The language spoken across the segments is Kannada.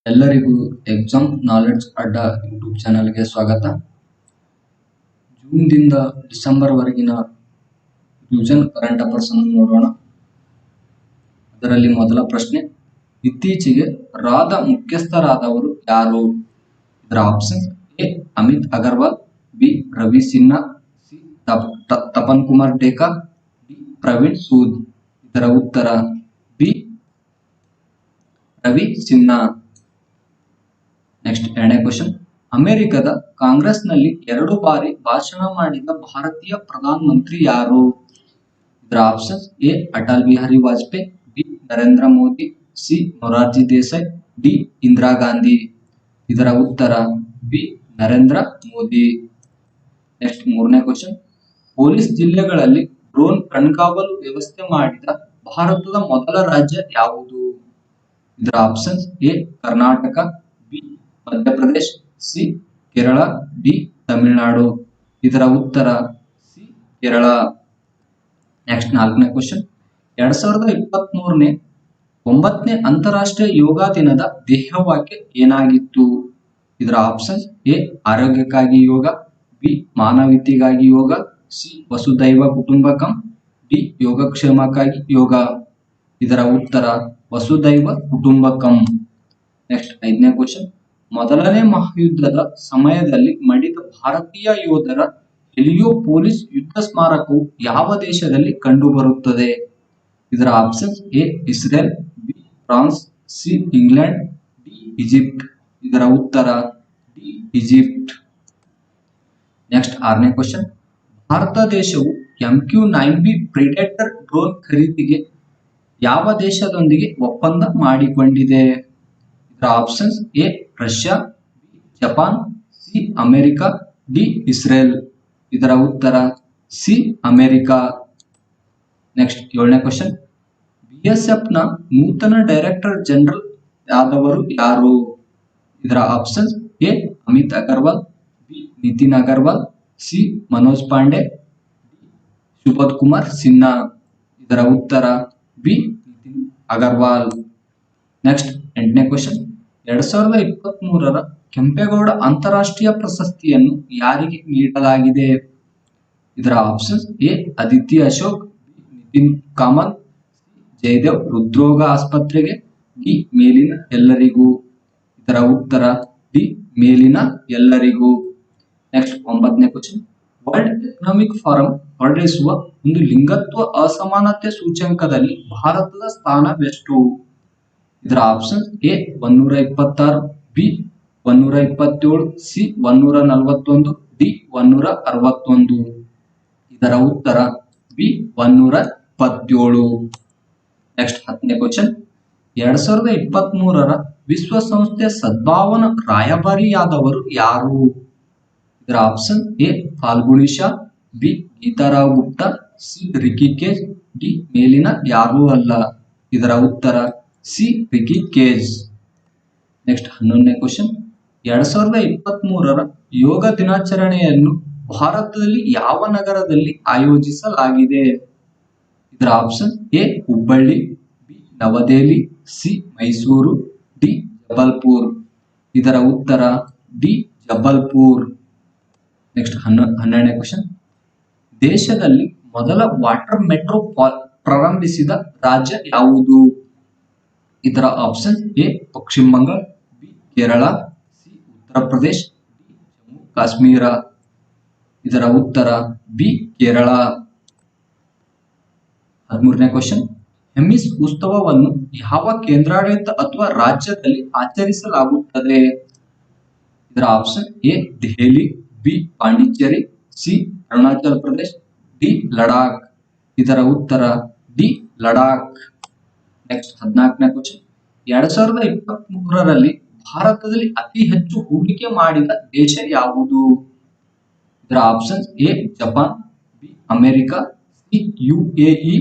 ಎಲ್ಲರಿಗೂ ಎಕ್ಸಾಮ್ ನಾಲೆಡ್ಜ್ ಅಡ್ಡ ಯೂಟ್ಯೂಬ್ ಚಾನಲ್ಗೆ ಸ್ವಾಗತ. ಜೂನ್ದಿಂದ ಡಿಸೆಂಬರ್ ವರೆಗಿನ ರಿವಿಷನ್ ಕರೆಂಟ್ ಅಫೇರ್ಸ್ ಅನ್ನು ನೋಡೋಣ. ಅದರಲ್ಲಿ ಮೊದಲ ಪ್ರಶ್ನೆ, ಇತ್ತೀಚೆಗೆ ರಾದ ಮುಖ್ಯಸ್ಥರಾದವರು ಯಾರು? ಇದರ option A Amit Agarwal, B Ravi Sinha, C Tapan Kumar Deka, D Praveen Sood. ಇದರ ಉತ್ತರ ಬಿ ರವಿ ಸಿನ್ಹಾ. ನೆಕ್ಸ್ಟ್ ಎರಡನೇ ಕ್ವಶನ್, ಅಮೆರಿಕದ ಕಾಂಗ್ರೆಸ್ನಲ್ಲಿ 2 ಬಾರಿ ಭಾಷಣ ಮಾಡಿದ ಭಾರತೀಯ ಪ್ರಧಾನಮಂತ್ರಿ ಯಾರು? ಇದರ option A Atal Bihari Vajpayee, B Narendra Modi, C Morarji Desai, D Indira Gandhi. ಇದರ ಉತ್ತರ ಬಿ ನರೇಂದ್ರ ಮೋದಿ. ನೆಕ್ಸ್ಟ್ ಮೂರನೇ ಕ್ವಶನ್, ಪೊಲೀಸ್ ಜಿಲ್ಲೆಗಳಲ್ಲಿ ಡ್ರೋನ್ ಕಣ್ಗಾವಲು ವ್ಯವಸ್ಥೆ ಮಾಡಿದ ಭಾರತದ ಮೊದಲ ರಾಜ್ಯ ಯಾವುದು? ಇದರ option A Karnataka, B Madhya Pradesh, C Kerala, D Tamil Nadu. ಇದರ ಉತ್ತರ ಸಿ ಕೇರಳ. ನೆಕ್ಸ್ಟ್ ನಾಲ್ಕನೇ ಕ್ವಶನ್, 2023ನೇ 9ನೇ ಅಂತಾರಾಷ್ಟ್ರೀಯ ಯೋಗ ದಿನದ ಧ್ಯೇಯವಾಕ್ಯ ಏನಾಗಿತ್ತು? ಇದರ ಆಪ್ಷನ್ ಎ ಆರೋಗ್ಯಕ್ಕಾಗಿ ಯೋಗ, ಬಿ ಮಾನವೀಯತೆಗಾಗಿ ಯೋಗ, ಸಿ ವಸುದೈವ ಕುಟುಂಬಕಂ, ಡಿ ಯೋಗಕ್ಷೇಮಕ್ಕಾಗಿ ಯೋಗ. ಇದರ ಉತ್ತರ ವಸುದೈವ ಕುಟುಂಬಕಂ. ನೆಕ್ಸ್ಟ್ ಐದನೇ ಕ್ವಶನ್, ಮೊದಲನೇ ಮಹಾಯುದ್ಧದ ಸಮಯದಲ್ಲಿ ಮಡಿದ ಭಾರತೀಯ ಯೋಧರ ಹೆಲಿಯೋಪೋಲಿಸ್ ಯುದ್ಧ ಸ್ಮಾರಕವು ಯಾವ ದೇಶದಲ್ಲಿ ಕಂಡುಬರುತ್ತದೆ? ಇದರ option A Israel, B France, C England, D Egypt. ಇದರ ಉತ್ತರ ಡಿ ಈಜಿಪ್ಟ್. ನೆಕ್ಸ್ಟ್ ಆರನೇ ಕ್ವಶನ್, ಭಾರತ ದೇಶವು MQ-9B ಪ್ರಿಡೇಟರ್ ಡ್ರೋನ್ ಖರೀದಿಗೆ ಯಾವ ದೇಶದೊಂದಿಗೆ ಒಪ್ಪಂದ ಮಾಡಿಕೊಂಡಿದೆ? ಇದರ options A Russia, B Japan, C America, D Israel. ಇದರ ಉತ್ತರ ಸಿ ಅಮೆರಿಕ. ನೆಕ್ಸ್ಟ್ ಏಳನೇ ಕ್ವಶನ್, BSF ನ ನೂತನ ಡೈರೆಕ್ಟರ್ ಜನರಲ್ ಆದವರು ಯಾರು? ಇದರ options A Amit Agarwal, B Nitin Agarwal, C Manoj Pandey, D Subodh Kumar Sinha. ಇದರ ಉತ್ತರ ಬಿ ನಿತಿನ್ ಅಗರ್ವಾಲ್. ನೆಕ್ಸ್ಟ್ ಎಂಟನೇ ಕ್ವಶನ್, 2023ರ ಕೆಂಪೇಗೌಡ ಅಂತಾರಾಷ್ಟ್ರೀಯ ಪ್ರಶಸ್ತಿಯನ್ನು ಯಾರಿಗೆ ನೀಡಲಾಗಿದೆ? ಇದರ option A Aditi Ashok, B Nitin Kamath, C Jayadev ಹೃದ್ರೋಗ ಆಸ್ಪತ್ರೆಗೆ, ಡಿ ಮೇಲಿನ ಎಲ್ಲರಿಗೂ. ಇದರ ಉತ್ತರ ಡಿ ಮೇಲಿನ ಎಲ್ಲರಿಗೂ. ನೆಕ್ಸ್ಟ್ ಒಂಬತ್ತನೇ ಕ್ವಶನ್, ವರ್ಲ್ಡ್ ಎಕನಾಮಿಕ್ ಫಾರಂ ಹೊರಡಿಸುವ ಒಂದು ಲಿಂಗತ್ವ ಅಸಮಾನತೆ ಸೂಚ್ಯಂಕದಲ್ಲಿ ಭಾರತದ ಸ್ಥಾನವೆಷ್ಟು? ಇದರ option A 126, B 127, C 141, D 161. ಇದರ ಉತ್ತರ ಬಿ 127. ನೆಕ್ಸ್ಟ್ 10ನೇ ಕ್ವಶನ್, 2023ರ ವಿಶ್ವಸಂಸ್ಥೆ ಸದ್ಭಾವನಾ ರಾಯಭಾರಿಯಾದವರು ಯಾರು? ಇದರ option A Falguni Shah, B Geeta Rao Gupta, C Ricky Kej, D ಮೇಲಿನ ಯಾರೂ ಅಲ್ಲ. ಇದರ ಉತ್ತರ ಸಿ ರಿಕಿಕೇಜ್. ನೆಕ್ಸ್ಟ್ 11ನೇ ಕ್ವಶನ್, 2023ರ ಯೋಗ ದಿನಾಚರಣೆಯನ್ನು ಭಾರತದಲ್ಲಿ ಯಾವ ನಗರದಲ್ಲಿ ಆಯೋಜಿಸಲಾಗಿದೆ? ಇದರ option A Hubballi, B Navadehali, C Mysuru, D Jabalpur. ಇದರ ಉತ್ತರ ಡಿ ಜಬಲ್ಪುರ್. ನೆಕ್ಸ್ಟ್ 12ನೇ ಕ್ವಶನ್, ದೇಶದಲ್ಲಿ ಮೊದಲ ವಾಟರ್ ಮೆಟ್ರೋ ಪ್ರಾರಂಭಿಸಿದ ರಾಜ್ಯ ಯಾವುದು? ಇದರ ಆಪ್ಷನ್ ಎ ಪಶ್ಚಿಮ Bangala, B Kerala, C Uttar Pradesh, D Jammu Kashmir. ಇದರ ಉತ್ತರ ಬಿ ಕೇರಳ. 13ನೇ ಕ್ವಶನ್, ಹೆಮಿಸ್ ಉತ್ಸವವನ್ನು ಯಾವ ಕೇಂದ್ರಾಡಳಿತ ಅಥವಾ ರಾಜ್ಯದಲ್ಲಿ ಆಚರಿಸಲಾಗುತ್ತದೆ? ಇದರ option A Delhi, B Pondicherry, C Arunachal Pradesh, D Ladakh. ಇದರ ಉತ್ತರ ಡಿ ಲಡಾಖ್. ನೆಕ್ಸ್ಟ್ 14ನೇ ಕ್ವಶನ್, 2023ರಲ್ಲಿ ಭಾರತದಲ್ಲಿ ಅತಿ ಹೆಚ್ಚು ಹೂಡಿಕೆ ಮಾಡಿದ ದೇಶ ಯಾವುದು? ಇದರ option A Japan, B America, C UAE,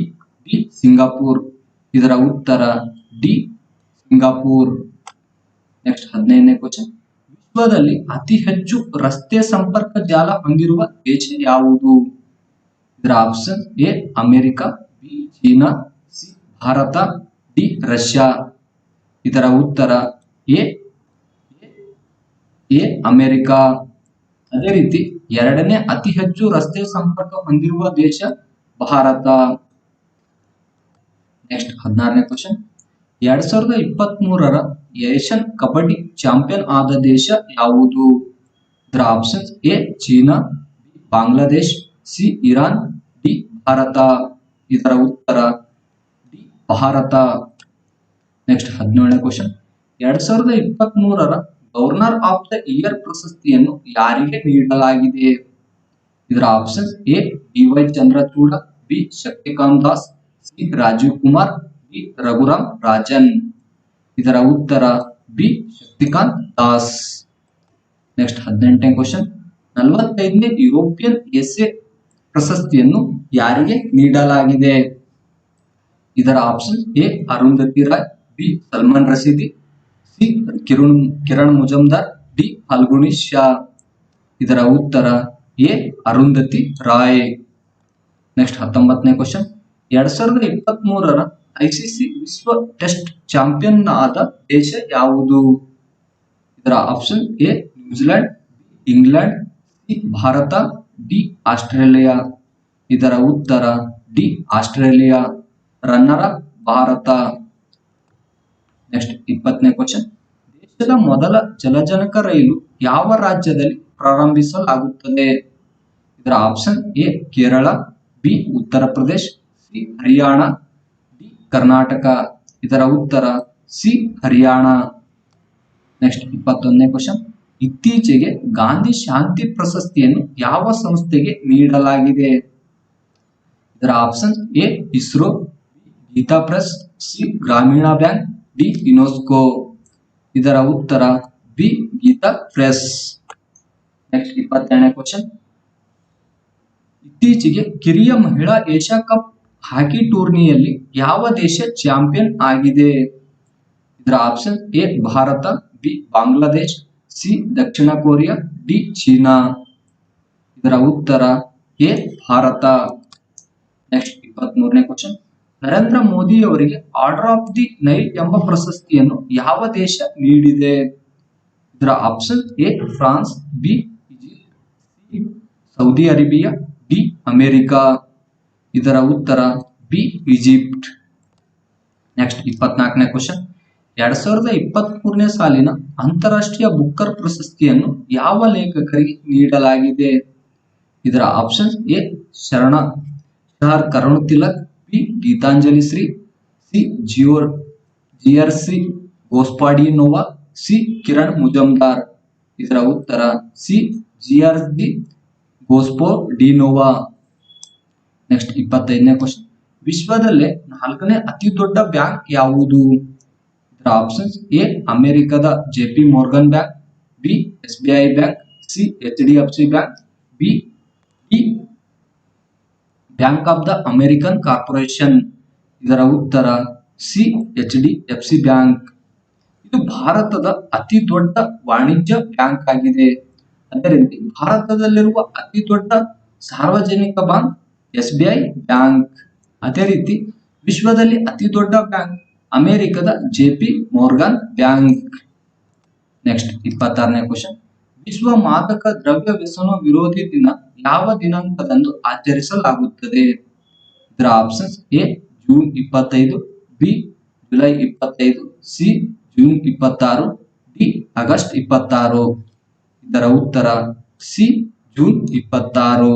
D Singapore. ಇದರ ಉತ್ತರ ಡಿ ಸಿಂಗಾಪುರ್. ನೆಕ್ಸ್ಟ್ 15ನೇ ಕ್ವಶನ್, ವಿಶ್ವದಲ್ಲಿ ಅತಿ ಹೆಚ್ಚು ರಸ್ತೆ ಸಂಪರ್ಕ ಜಾಲ ಹೊಂದಿರುವ ದೇಶ ಯಾವುದು? ಇದರ option A America, B China, C Bharat, D Russia. ಇದರ ಉತ್ತರ ಎ ಎ ಅಮೆರಿಕ. ಅದೇ ರೀತಿ ಎರಡನೇ ಅತಿ ಹೆಚ್ಚು ರಸ್ತೆ ಸಂಪರ್ಕ ಹೊಂದಿರುವ ದೇಶ ಭಾರತ. ನೆಕ್ಸ್ಟ್ 16ನೇ ಕ್ವಶನ್. 2023ರ ಏಷ್ಯನ್ ಕಬಡ್ಡಿ ಚಾಂಪಿಯನ್ ಆದ ದೇಶ ಯಾವುದು? ಇದರ options: A China, B Bangladesh, C Iran, D Bharat. ಇದರ ಉತ್ತರ ಡಿ ಭಾರತ. ನೆಕ್ಸ್ಟ್ 17ನೇ ಕ್ವಶನ್. 2023ರ ಗವರ್ನರ್ ಆಫ್ ದ ಇಯರ್ ಪ್ರಶಸ್ತಿಯನ್ನು ಯಾರಿಗೆ ನೀಡಲಾಗಿದೆ? ಇದರ options: A D Y Chandrachud, B Shaktikanta Das, C Rajeev Kumar, D Raghuram Rajan. ಇದರ ಉತ್ತರ ಬಿ ಶಕ್ತಿಕಾಂತ್ ದಾಸ್. ನೆಕ್ಸ್ಟ್ 18ನೇ ಕ್ವಶನ್. 45ನೇ ಯುರೋಪಿಯನ್ ಎಸ್ಸೆ ಪ್ರಶಸ್ತಿಯನ್ನು ಯಾರಿಗೆ ನೀಡಲಾಗಿದೆ? ಇದರ option: A Arundhati Roy, B Salman Rushdie, C Kiran Mazumdar, D Falguni Shah. ಇದರ ಉತ್ತರ ಎ ಅರುಂಧತಿ ರಾಯ್. ನೆಕ್ಸ್ಟ್ 19ನೇ ಕ್ವಶನ್. 2023ರ ಐಸಿಸಿ ವಿಶ್ವ ಟೆಸ್ಟ್ ಚಾಂಪಿಯನ್ ಆದ ದೇಶ ಯಾವುದು? ಇದರ option: A New Zealand, B England, C Bharat, D Australia. ಇದರ ಉತ್ತರ D Australia. Runner up Bharat. Next 20ನೇ ಕ್ವಶನ್. ದೇಶದ ಮೊದಲ ಜಲಜನಕ ರೈಲು ಯಾವ ರಾಜ್ಯದಲ್ಲಿ ಪ್ರಾರಂಭಿಸಲಾಗುತ್ತದೆ? ಇದರ option: A Kerala, B Uttar Pradesh, C Haryana, D Karnataka. ಇದರ ಉತ್ತರ ಸಿ ಹರಿಯಾಣ. ನೆಕ್ಸ್ಟ್ 21ನೇ ಕ್ವಶನ್. ಇತ್ತೀಚೆಗೆ ಗಾಂಧಿ ಶಾಂತಿ ಪ್ರಶಸ್ತಿಯನ್ನು ಯಾವ ಸಂಸ್ಥೆಗೆ ನೀಡಲಾಗಿದೆ? ಇದರ option: A ISRO, B Gita Press, C Grameen Bank, D UNESCO. ಇದರ ಉತ್ತರ ಬಿ ಗೀತಾ ಪ್ರೆಸ್. ನೆಕ್ಸ್ಟ್ 22ನೇ ಕ್ವಶನ್. ಇತ್ತೀಚೆಗೆ ಕಿರಿಯ ಮಹಿಳಾ ಏಷ್ಯಾ ಕಪ್ ಹಾಕಿ ಟೂರ್ನಿಯಲ್ಲಿ ಯಾವ ದೇಶ ಚಾಂಪಿಯನ್ ಆಗಿದೆ? ಇದರ option: A Bharat, B Bangladesh, C ದಕ್ಷಿಣ ಕೊರಿಯಾ, ಡಿ ಚೀನಾ. ಇದರ ಉತ್ತರ ಎ ಭಾರತ. ನೆಕ್ಸ್ಟ್ 23ನೇ ಕ್ವಶನ್. ನರೇಂದ್ರ ಮೋದಿ ಅವರಿಗೆ ಆರ್ಡರ್ ಆಫ್ ದಿ ನೈಲ್ ಎಂಬ ಪ್ರಶಸ್ತಿಯನ್ನು ಯಾವ ದೇಶ ನೀಡಿದೆ? ಇದರ option: A France, B Egypt, C Saudi Arabia, D America. ಇದರ ಉತ್ತರ ಬಿ ಈಜಿಪ್ಟ್. ನೆಕ್ಸ್ಟ್ 24ನೇ ಕ್ವಶನ್. 2023ನೇ ಸಾಲಿನ ಅಂತಾರಾಷ್ಟ್ರೀಯ ಬುಕ್ಕರ್ ಪ್ರಶಸ್ತಿಯನ್ನು ಯಾವ ಲೇಖಕರಿಗೆ ನೀಡಲಾಗಿದೆ? ಇದರ option: A Shehan Karunatilaka, B Geetanjali Shree, C Georgi Gospodinov, C Kiran Mazumdar. ಇದರ ಉತ್ತರ ಸಿ ಜಿಯರ್ಸಿ ಗೋಸ್ಪಾಡಿನೋವಾ. ನೆಕ್ಸ್ಟ್ 25ನೇ ಕ್ವಶನ್. ವಿಶ್ವದಲ್ಲೇ 4ನೇ ಅತಿ ದೊಡ್ಡ ಬ್ಯಾಂಕ್ ಯಾವುದು? ಇದರ ಆಪ್ಷನ್ಸ್: ಎ ಅಮೆರಿಕದ JP Morgan bank, B SBI bank, C HDFC bank, B bank of the American corporation. ಇದರ ಉತ್ತರ ಸಿ ಎಚ್ಡಿಎಫ್ಸಿ ಬ್ಯಾಂಕ್. ಇದು ಭಾರತದ ಅತಿ ದೊಡ್ಡ ವಾಣಿಜ್ಯ ಬ್ಯಾಂಕ್ ಆಗಿದೆ. ಅದೇ ರೀತಿ ಭಾರತದಲ್ಲಿರುವ ಅತಿ ದೊಡ್ಡ ಸಾರ್ವಜನಿಕ ಬ್ಯಾಂಕ್ ಎಸ್ಬಿಐ ಬ್ಯಾಂಕ್. ಅದೇ ರೀತಿ ವಿಶ್ವದಲ್ಲಿ ಅತಿ ದೊಡ್ಡ ಬ್ಯಾಂಕ್ ಅಮೆರಿಕದ ಜೆಪಿ ಮೋರ್ಗನ್ ಬ್ಯಾಂಕ್. ನೆಕ್ಸ್ಟ್ 26ನೇ ಕ್ವಶನ್. ವಿಶ್ವ ಮಾದಕ ದ್ರವ್ಯ ವ್ಯಸನ ವಿರೋಧಿ ದಿನ ಯಾವ ದಿನಾಂಕದಂದು ಆಚರಿಸಲಾಗುತ್ತದೆ? ಇದರ options: A June 25, B July 25, C June 26, D August 26. ಇದರ ಉತ್ತರ ಸಿ ಜೂನ್ 26.